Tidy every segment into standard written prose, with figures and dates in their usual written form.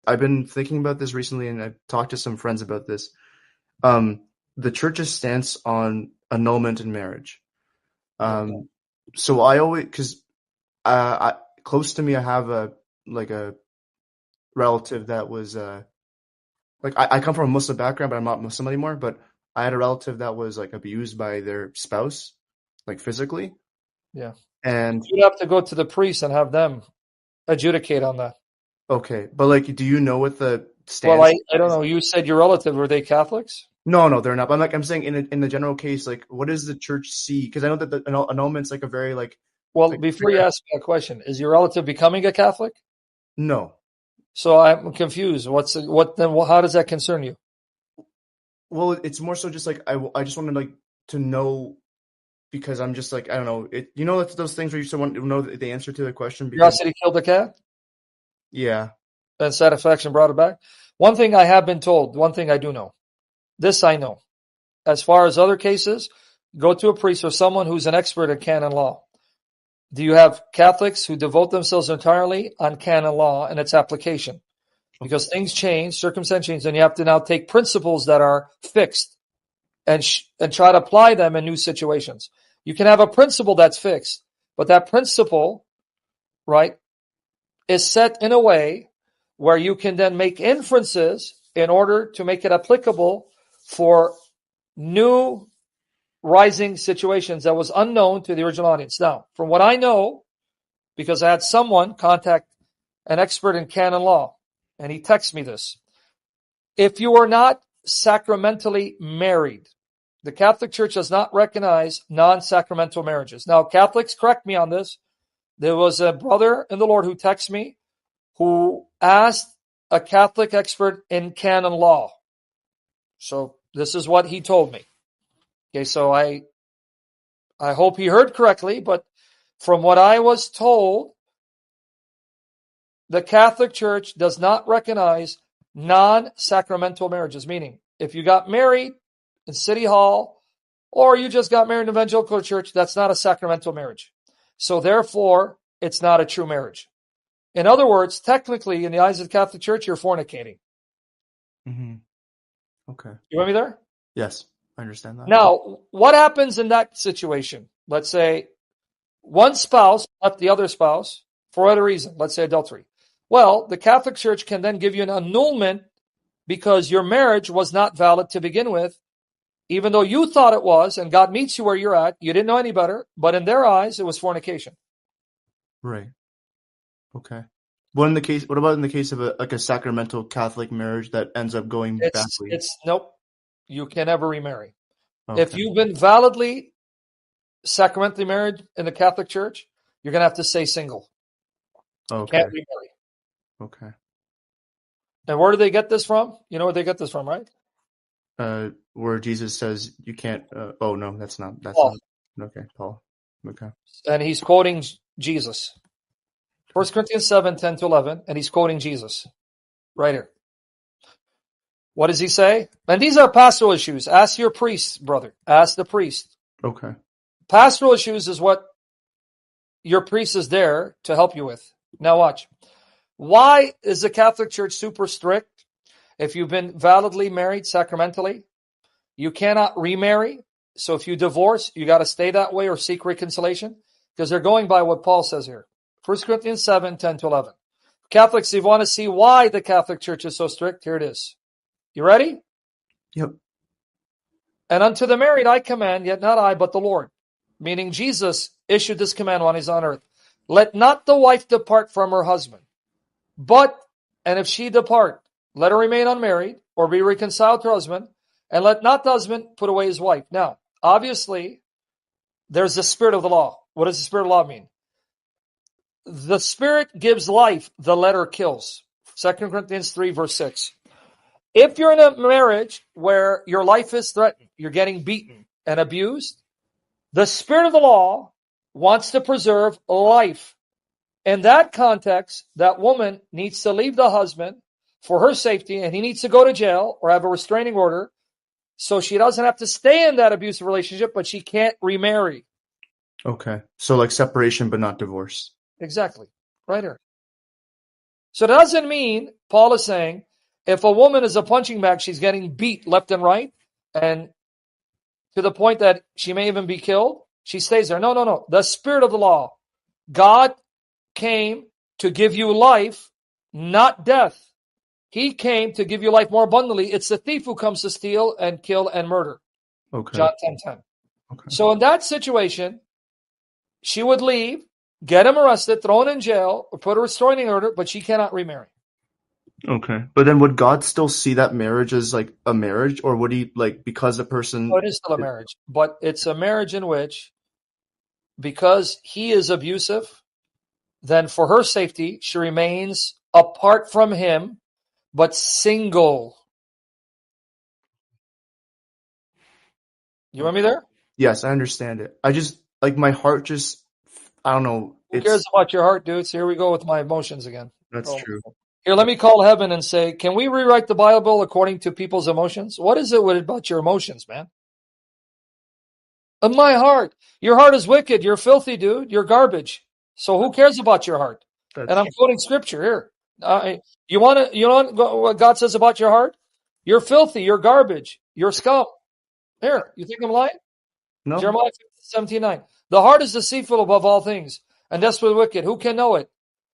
I've been thinking about this recently, and I've talked to some friends about this. The church's stance on annulment in marriage. So I always, because close to me, I have a relative that was like I come from a Muslim background, but I'm not Muslim anymore. But I had a relative that was like abused by their spouse, like physically. Yeah. And You'd have to go to the priest and have them adjudicate on that. okay, but like, do you know what the Well, stance? I don't know. You said your relative, were they Catholics? No, they're not. But I'm saying in the general case, like, what does the church see? Because I know that the annulment's like a very Well, before you ask me a question, is your relative becoming a Catholic? no. So I'm confused. How does that concern you? Well, it's more so just like I just wanted like to know because I'm just like I don't know it. You know, it's those things where you still want to know the answer to the question because Curiosity killed the cat, yeah. and satisfaction brought it back. One thing I have been told, one thing I do know, this I know. As far as other cases, go to a priest or someone who's an expert in canon law. Do you have Catholics who devote themselves entirely on canon law and its application? Because things change, circumstances change, and you have to now take principles that are fixed and try to apply them in new situations. You can have a principle that's fixed, but that principle, right, is set in a way where you can then make inferences in order to make it applicable for new rising situations that was unknown to the original audience. Now, from what I know, because I had someone contact an expert in canon law, and he texted me this. If you are not sacramentally married, the Catholic Church does not recognize non-sacramental marriages. Now, Catholics, correct me on this. There was a brother in the Lord who texted me who asked a Catholic expert in canon law. So this is what he told me. Okay, so I hope he heard correctly, but from what I was told, the Catholic Church does not recognize non-sacramental marriages, meaning if you got married in City Hall or you just got married in an evangelical church, that's not a sacramental marriage. So therefore, it's not a true marriage. In other words, technically, in the eyes of the Catholic Church, you're fornicating. Mm-hmm. Okay. You with me there? Yes, I understand that. Now, what happens in that situation? Let's say one spouse left the other spouse for whatever reason, let's say adultery. Well, the Catholic Church can then give you an annulment because your marriage was not valid to begin with, even though you thought it was, and God meets you where you're at. You didn't know any better, but in their eyes, it was fornication. Right. Okay. What about in the case of a sacramental Catholic marriage that ends up going badly? Nope. You can never remarry. Okay. If you've been validly sacramentally married in the Catholic Church, you're going to have to stay single. Okay. You can't remarry. Okay. And where do they get this from? You know where they get this from, right? Where Jesus says you can't. Oh no, that's not. Paul. Not. Okay, Paul. Okay. And he's quoting Jesus. 1 Corinthians 7, 10 to 11, and he's quoting Jesus. Right here. What does he say? And these are pastoral issues. Ask your priest, brother. Ask the priest. Okay. Pastoral issues is what your priest is there to help you with. Now watch. Why is the Catholic Church super strict? If you've been validly married sacramentally, you cannot remarry. So if you divorce, you got to stay that way or seek reconciliation because they're going by what Paul says here. 1 Corinthians 7, 10 to 11. Catholics, if you want to see why the Catholic Church is so strict, here it is. You ready? Yep. And unto the married I command, yet not I, but the Lord. Meaning Jesus issued this command while he's on earth. Let not the wife depart from her husband. But, and if she depart, let her remain unmarried or be reconciled to her husband, and let not the husband put away his wife. Now, obviously, there's the spirit of the law. What does the spirit of the law mean? The spirit gives life, the letter kills. 2 Corinthians 3, verse 6. If you're in a marriage where your life is threatened, you're getting beaten and abused, the spirit of the law wants to preserve life. In that context, that woman needs to leave the husband for her safety, and he needs to go to jail or have a restraining order so she doesn't have to stay in that abusive relationship, but she can't remarry. Okay. So like separation, but not divorce. Exactly. Right here. So it doesn't mean, Paul is saying, if a woman is a punching bag, she's getting beat left and right, and to the point that she may even be killed, she stays there. No, no, no. The spirit of the law. God came to give you life, not death. He came to give you life more abundantly. It's the thief who comes to steal and kill and murder. Okay. John 10:10. Okay. So in that situation, she would leave, get him arrested, thrown in jail, or put a restraining order, but she cannot remarry. Okay. But then would God still see that marriage as like a marriage, or would he, like, because the So person it is still a marriage, but it's a marriage in which, because he is abusive, then for her safety, she remains apart from him, but single. You want me there? Yes, I understand it. I just, like, my heart just, I don't know. Who cares It's about your heart, dude? So here we go with my emotions again. That's Oh. true. Here, let me call heaven and say, can we rewrite the Bible according to people's emotions? What is it about your emotions, man? Of my heart. Your heart is wicked. You're filthy, dude. You're garbage. So who cares about your heart? That's And I'm true. quoting scripture here. You want what God says about your heart? You're filthy. You're garbage. You're scum. Here, you think I'm lying? No, Jeremiah 17:9. The heart is deceitful above all things, and desperately wicked. Who can know it?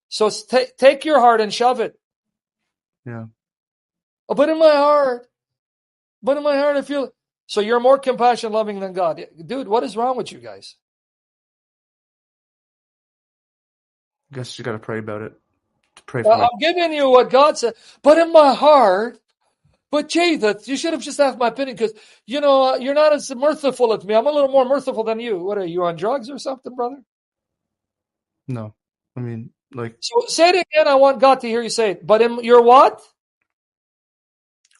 So take your heart and shove it. yeah. Oh, but in my heart, I feel. So you're more compassion loving than God, dude. What is wrong with you guys? I guess you got to pray about it. To pray for my. I'm giving you what God said, but in my heart. But Jesus, you should have just asked my opinion because you're not as merciful as me. I'm a little more merciful than you. What are you on drugs or something, brother? No, I mean, like, So say it again. I want God to hear you say it. But you're what?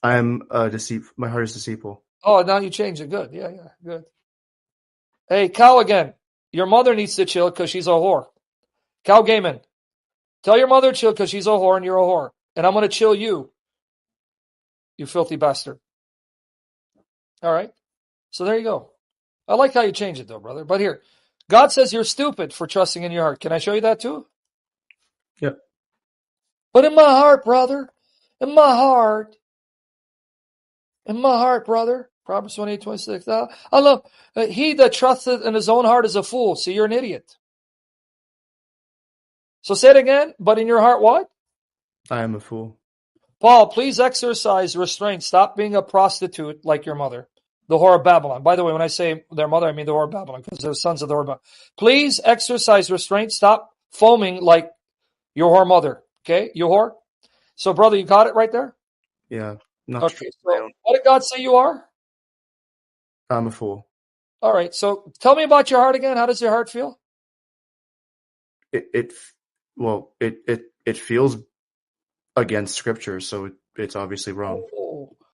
I am deceitful. My heart is deceitful. Oh, now you changed it. Good. Yeah, good. Hey, Cal again. Your mother needs to chill because she's a whore. Cal Gaiman, tell your mother to chill because she's a whore and you're a whore. And I'm going to chill you, you filthy bastard. All right? So there you go. I like how you change it though, brother. But here, God says you're stupid for trusting in your heart. Can I show you that too? Yep. But in my heart, brother, in my heart, brother, Proverbs 28:26. I love, he that trusteth in his own heart is a fool. See, you're an idiot. So say it again. But in your heart, what? I am a fool. Paul, please exercise restraint. Stop being a prostitute like your mother, the whore of Babylon. By the way, when I say their mother, I mean the whore of Babylon because they're sons of the whore of Babylon. Please exercise restraint. Stop foaming like your whore mother. Okay, you whore. So, brother, you got it right there? Yeah. Not Okay, true. so what did God say you are? I'm a fool. All right, so tell me about your heart again. How does your heart feel? It well, it feels against scripture, so it's obviously wrong.